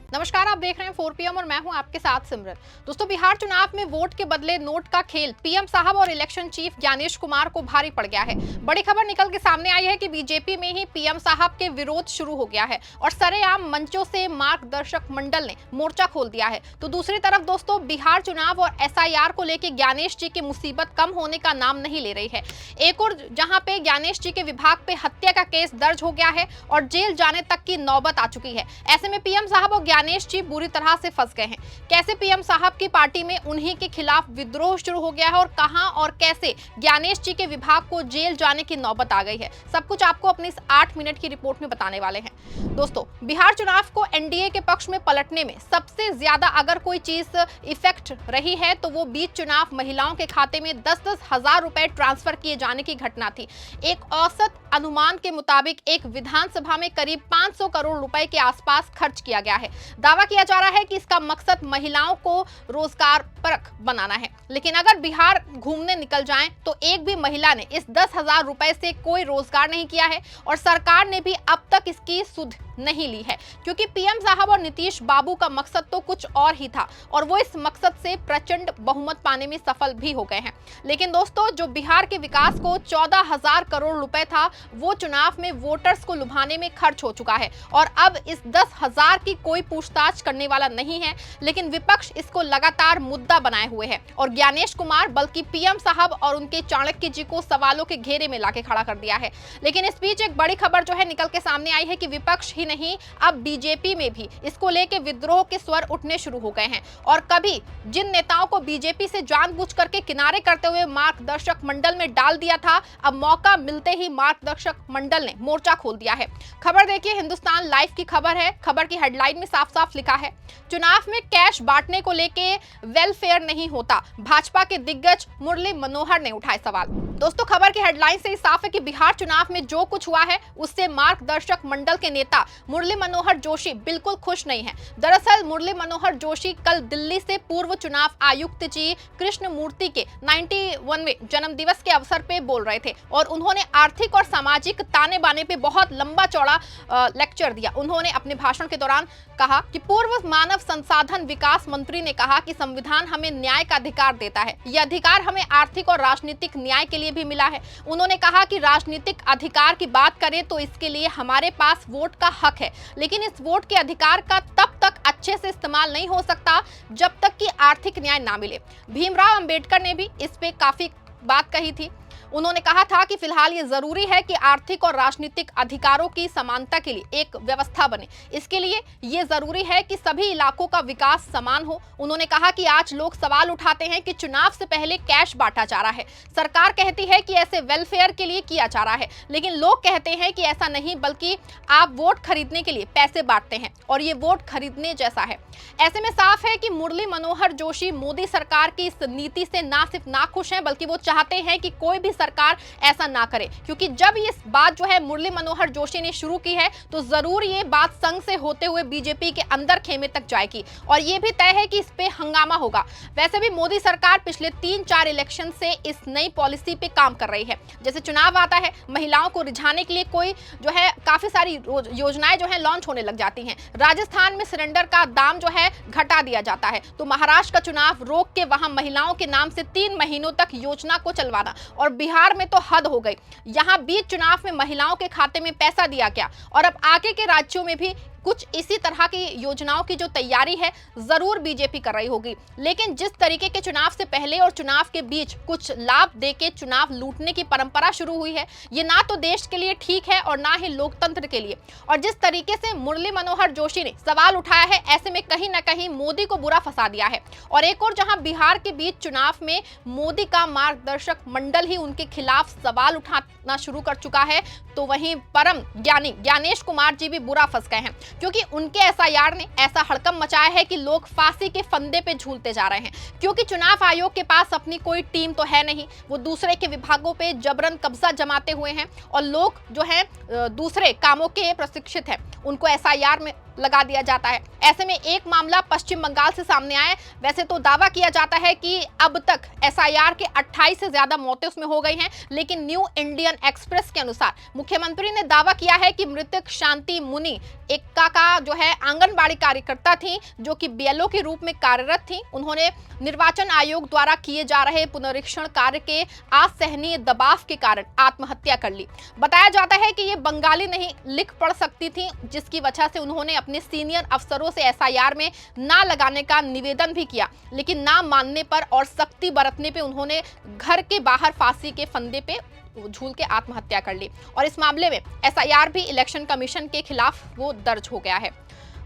नमस्कार, आप देख रहे हैं 4 PM और मैं हूं आपके साथ सिमरन। दोस्तों, बिहार चुनाव में वोट के बदले नोट का खेल पीएम साहब और इलेक्शन चीफ ज्ञानेश कुमार को भारी पड़ गया है। बड़ी खबर निकल के सामने आई है कि बीजेपी में ही पीएम साहब के विरोध शुरू हो गया है और सरेआम मंचों से मार्गदर्शक मंडल ने मोर्चा खोल दिया है। तो दूसरी तरफ दोस्तों, बिहार चुनाव और SIR को लेकर ज्ञानेश जी की मुसीबत कम होने का नाम नहीं ले रही है। एक और जहां पे ज्ञानेश जी के विभाग पे हत्या का केस दर्ज हो गया है और जेल जाने तक की नौबत आ चुकी है। ऐसे में पीएम साहब और ज्ञानेश जी बुरी तरह से फंस गए हैं। कैसे पीएम साहब की पार्टी में उन्हीं के खिलाफ विद्रोह शुरू हो गया है और कहां और कैसे ज्ञानेश जी के विभाग को जेल जाने की नौबत आ गई है, सब कुछ आपको अपनी इस 8 मिनट की रिपोर्ट में बताने वाले हैं। दोस्तों, बिहार चुनाव को एनडीए के पक्ष में पलटने में सबसे ज्यादा अगर कोई चीज इफेक्ट रही है तो वो बीच चुनाव महिलाओं के खाते में 10-10 हजार रुपए ट्रांसफर किए जाने की घटना थी। एक औसत अनुमान के मुताबिक एक विधानसभा में करीब 500 करोड़ रुपए के आसपास खर्च किया गया है। दावा किया जा रहा है कि इसका मकसद महिलाओं को रोजगार परक बनाना है। लेकिन अगर बिहार घूमने निकल जाएं तो एक भी महिला ने इस 10,000 रुपए से कोई रोजगार नहीं किया है और सरकार ने भी अब तक इसकी सुध नहीं ली है, क्योंकि पीएम साहब और नीतीश बाबू का मकसद तो कुछ और ही था और वो इस मकसद से प्रचंड बहुमत पाने में सफल भी हो गए हैं। लेकिन दोस्तों, जो बिहार के विकास को 14,000 करोड़ रुपए था वो चुनाव में वोटर्स को लुभाने में खर्च हो चुका है और अब इस 10,000 की कोई पूछताछ करने वाला नहीं है। लेकिन विपक्ष इसको लगातार मुद्दा बनाए हुए है और ज्ञानेश कुमार बल्कि पीएम साहब और उनके चाणक्य जी को सवालों के घेरे में लाके खड़ा कर दिया है। लेकिन इस बीच एक बड़ी खबर जो है निकल के सामने आई है कि विपक्ष ही नहीं, अब बीजेपी में भी इसको लेके विद्रोह के स्वर उठने शुरू हो गए हैं और कभी जिन नेताओं को बीजेपी से जानबूझ करके किनारे करते हुए मार्गदर्शक मंडल में डाल दिया था, अब मौका मिलते ही मार्गदर्शक मंडल ने मोर्चा खोल दिया है। खबर देखिए, हिंदुस्तान लाइव की खबर है। खबर की हेडलाइन में साफ साफ लिखा है, चुनाव में कैश बांटने को लेके वेलफेयर नहीं होता, भाजपा के दिग्गज मुरली मनोहर ने उठाए सवाल। दोस्तों, खबर की हेडलाइन से ही साफ है कि बिहार चुनाव में जो कुछ हुआ है उससे मार्गदर्शक मंडल के नेता मुरली मनोहर जोशी बिल्कुल खुश नहीं है। दरअसल मुरली मनोहर जोशी कल दिल्ली से पूर्व चुनाव आयुक्त जी कृष्ण मूर्ति के 91वें जन्म दिवस के अवसर पे बोल रहे थे और उन्होंने आर्थिक और सामाजिक ताने बाने पे बहुत लंबा चौड़ा लेक्चर दिया। उन्होंने अपने भाषण के दौरान कहा कि पूर्व मानव संसाधन विकास मंत्री ने कहा कि संविधान हमें न्याय का अधिकार देता है, यह अधिकार हमें आर्थिक और राजनीतिक न्याय के लिए भी मिला है। उन्होंने कहा कि राजनीतिक अधिकार की बात करें तो इसके लिए हमारे पास वोट का हक है, लेकिन इस वोट के अधिकार का तब तक अच्छे से इस्तेमाल नहीं हो सकता जब तक कि आर्थिक न्याय ना मिले। भीमराव अंबेडकर ने भी इस पे काफी बात कही थी। उन्होंने कहा था कि फिलहाल ये जरूरी है कि आर्थिक और राजनीतिक अधिकारों की समानता के लिए एक व्यवस्था बने। इसके लिए ये जरूरी है कि सभी इलाकों का विकास समान हो। उन्होंने कहा कि आज लोग सवाल उठाते हैं कि चुनाव से पहले कैश बांटा जा रहा है, सरकार कहती है कि ऐसे वेलफेयर के लिए किया जा रहा है, लेकिन लोग कहते हैं कि ऐसा नहीं, बल्कि आप वोट खरीदने के लिए पैसे बांटते हैं और ये वोट खरीदने जैसा है। ऐसे में साफ है कि मुरली मनोहर जोशी मोदी सरकार की इस नीति से ना सिर्फ नाखुश हैं, बल्कि वो चाहते हैं कि कोई भी सरकार ऐसा ना करे, क्योंकि जब ये बात जो है मुरली मनोहर जोशी ने शुरू की है तो जरूर ये बात संघ से होते हुए बीजेपी के अंदर खेमे तक जाएगी और ये भी तय है कि इस पे हंगामा होगा। वैसे भी मोदी सरकार पिछले 3-4 इलेक्शन से इस नई पॉलिसी पे काम कर रही है। जैसे चुनाव आता है, महिलाओं को रिझाने के लिए कोई जो है काफी सारी योजनाएं जो है लॉन्च होने लग जाती हैं। राजस्थान में सिलेंडर का दाम जो है घटा दिया जाता है, तो महाराष्ट्र का चुनाव रोक के वहां महिलाओं के नाम से 3 महीनों तक योजना को चलवाना, और बिहार में तो हद हो गई। यहां बीच चुनाव में महिलाओं के खाते में पैसा दिया गया और अब आगे के राज्यों में भी कुछ इसी तरह की योजनाओं की जो तैयारी है जरूर बीजेपी कर रही होगी। लेकिन जिस तरीके के चुनाव से पहले और चुनाव के बीच कुछ लाभ देके चुनाव लूटने की परंपरा शुरू हुई है, ये ना तो देश के लिए ठीक है और ना ही लोकतंत्र के लिए। और जिस तरीके से मुरली मनोहर जोशी ने सवाल उठाया है, ऐसे में कहीं ना कहीं मोदी को बुरा फंसा दिया है। और एक और जहां बिहार के बीच चुनाव में मोदी का मार्गदर्शक मंडल ही उनके खिलाफ सवाल उठाना शुरू कर चुका है, तो वहीं परम ज्ञानी ज्ञानेश कुमार जी भी बुरा फंस गए हैं, क्योंकि उनके SIR ने ऐसा हड़कंप मचाया है कि लोग फांसी के फंदे पे झूलते जा रहे हैं। क्योंकि चुनाव आयोग के पास अपनी कोई टीम तो है नहीं, वो दूसरे के विभागों पे जबरन कब्जा जमाते हुए हैं और लोग जो हैं दूसरे कामों के प्रशिक्षित हैं, उनको SIR में लगा दिया जाता है। ऐसे में एक मामला पश्चिम बंगाल से सामने आया। वैसे तो दावा किया जाता है कि अब तक एसआईआर के 28 से ज्यादा मौतें उसमें हो गई हैं, लेकिन न्यू इंडियन एक्सप्रेस के अनुसार मुख्यमंत्री ने दावा किया है कि मृतक शांति मुनि एक्का का जो है आंगनबाड़ी कार्यकर्ता थी, जो कि बीएलओ के रूप में कार्यरत थी। उन्होंने निर्वाचन आयोग द्वारा किए जा रहे पुनरीक्षण कार्य के असहनीय दबाव के कारण आत्महत्या कर ली। बताया जाता है कि ये बंगाली नहीं लिख पढ़ सकती थी, जिसकी वजह से उन्होंने अपने सीनियर अफसरों से एसआईआर में ना लगाने का निवेदन भी किया, लेकिन ना मानने पर और सख्ती बरतने पे उन्होंने घर के बाहर फांसी के फंदे पे झूल के आत्महत्या कर ली। और इस मामले में एसआईआर भी इलेक्शन कमीशन के खिलाफ वो दर्ज हो गया है।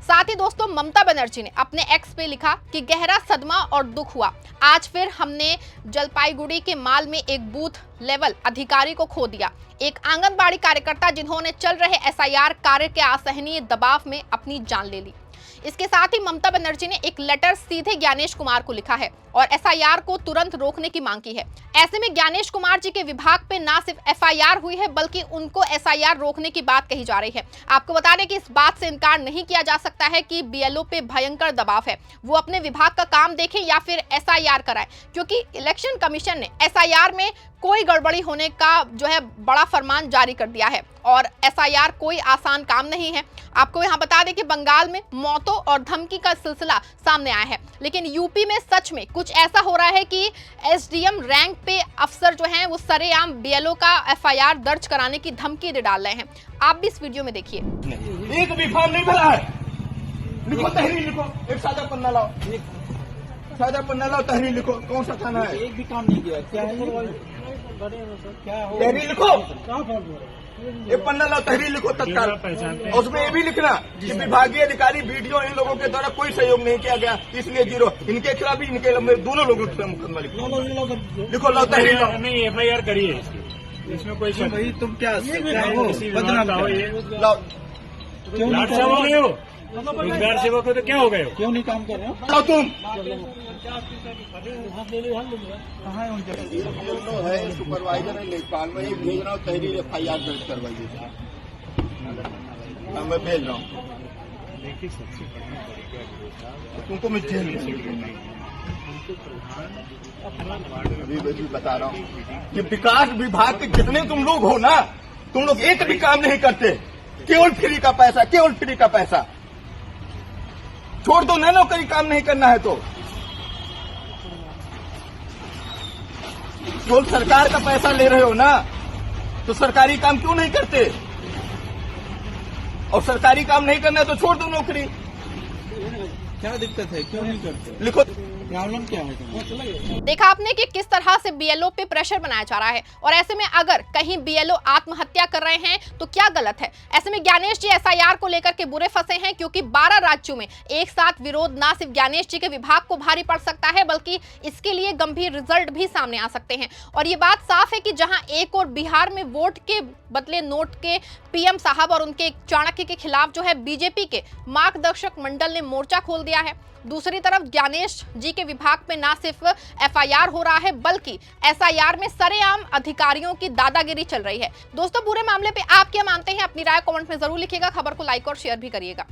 साथ ही दोस्तों, ममता बनर्जी ने अपने एक्स पे लिखा कि गहरा सदमा और दुख हुआ। आज फिर हमने जलपाईगुड़ी के माल में एक बूथ लेवल अधिकारी को खो दिया, एक आंगनबाड़ी कार्यकर्ता जिन्होंने चल रहे एसआईआर कार्य के असहनीय दबाव में अपनी जान ले ली। इसके साथ ही ममता बनर्जी ने एक लेटर सीधे ज्ञानेश कुमार को लिखा है और एसआईआर को तुरंत रोकने की मांग की है। ऐसे में ज्ञानेश कुमार जी के विभाग पे ना सिर्फ एफआईआर हुई है, बल्कि उनको एसआईआर रोकने की बात कही जा रही है। आपको बता दें कि इस बात से इनकार नहीं किया जा सकता है कि बीएलओ पे भयंकर दबाव है, वो अपने विभाग का काम देखें या फिर एसआईआर कराएं, क्योंकि इलेक्शन कमीशन ने एसआईआर में कोई गड़बड़ी होने का जो है बड़ा फरमान जारी कर दिया है और एसआईआर कोई आसान काम नहीं है। आपको यहाँ बता दें कि बंगाल में मौतों और धमकी का सिलसिला सामने आया है, लेकिन यूपी में सच में कुछ ऐसा हो रहा है कि एसडीएम रैंक पे अफसर जो हैं वो सरेआम बीएलओ का एफआईआर दर्ज कराने की धमकी दे डाल रहे हैं। आप भी इस वीडियो में देखिए। एक भी फॉर्म नहीं भरा है, लिखो तहरीर लिखो, एक सादा पन्ना लाओ, सादा पन्ना लाओ, तहरीर लिखो। कौन सा थाना है? एक भी काम नहीं किया। क्या है क्या हो? तहरीर लिखो, एक पन्ना लाओ, तहरीर लिखो तत्काल। और उसमें ये भी लिखना कि विभागीय अधिकारी वीडियो इन लोगों के द्वारा कोई सहयोग नहीं किया गया, इसलिए 0। इनके खिलाफ भी, इनके दोनों लोगों के खिलाफ मुकदमा लिखो, लाओ तहरीर लाओ। नहीं, एफआईआर करिए इसमें कोई शक भाई तुम क्या हो? बदनाम हो ये लाओ, लाट साहब हो गए हो, रोजगार सेवक हो तो क्या हो गए हो? क्यों नहीं काम कर रहे हो? लाओ तुम। कहाँ है उनके? है सुपरवाइजर है लेखपाल में, एक भेज रहा हूँ, तहरीर एफआईआर दर्ज करवाइए। मैं भेज रहा हूँ, तुमको मैं जेल अभी बता रहा हूँ कि विकास विभाग के जितने तुम लोग हो ना, तुम लोग एक भी काम नहीं करते, केवल फ्री का पैसा, केवल फ्री का पैसा। छोड़ दो ना, नौकरी काम नहीं करना है तो केवल सरकार का पैसा ले रहे हो ना, तो सरकारी काम क्यों नहीं करते? और सरकारी काम नहीं करना है तो छोड़ दो नौकरी। क्या दिक्कत है? क्यों नहीं करते? लिखो, प्रॉब्लम क्या है? देखा आपने कि किस तरह से बीएलओ पे प्रेशर बनाया जा रहा है, और ऐसे में अगर कहीं बीएलओ आत्महत्या कर रहे हैं तो क्या गलत है? ऐसे में ज्ञानेश जी एसआईआर को लेकर के बुरे फंसे हैं, क्योंकि 12 राज्यों में एक साथ विरोध ना सिर्फ ज्ञानेश जी के विभाग को भारी पड़ सकता है, बल्कि इसके लिए गंभीर रिजल्ट भी सामने आ सकते हैं। और ये बात साफ है कि जहां एक और बिहार में वोट के बदले नोट के पीएम साहब और उनके चाणक्य के खिलाफ जो है बीजेपी के मार्गदर्शक मंडल ने मोर्चा खोल दिया है, दूसरी तरफ ज्ञानेश जी के विभाग पे ना सिर्फ एफआईआर हो रहा है, बल्कि एसआईआर में सरेआम अधिकारियों की दादागिरी चल रही है। दोस्तों, पूरे मामले पे आप क्या मानते हैं? अपनी राय कमेंट में जरूर लिखिएगा। खबर को लाइक और शेयर भी करिएगा।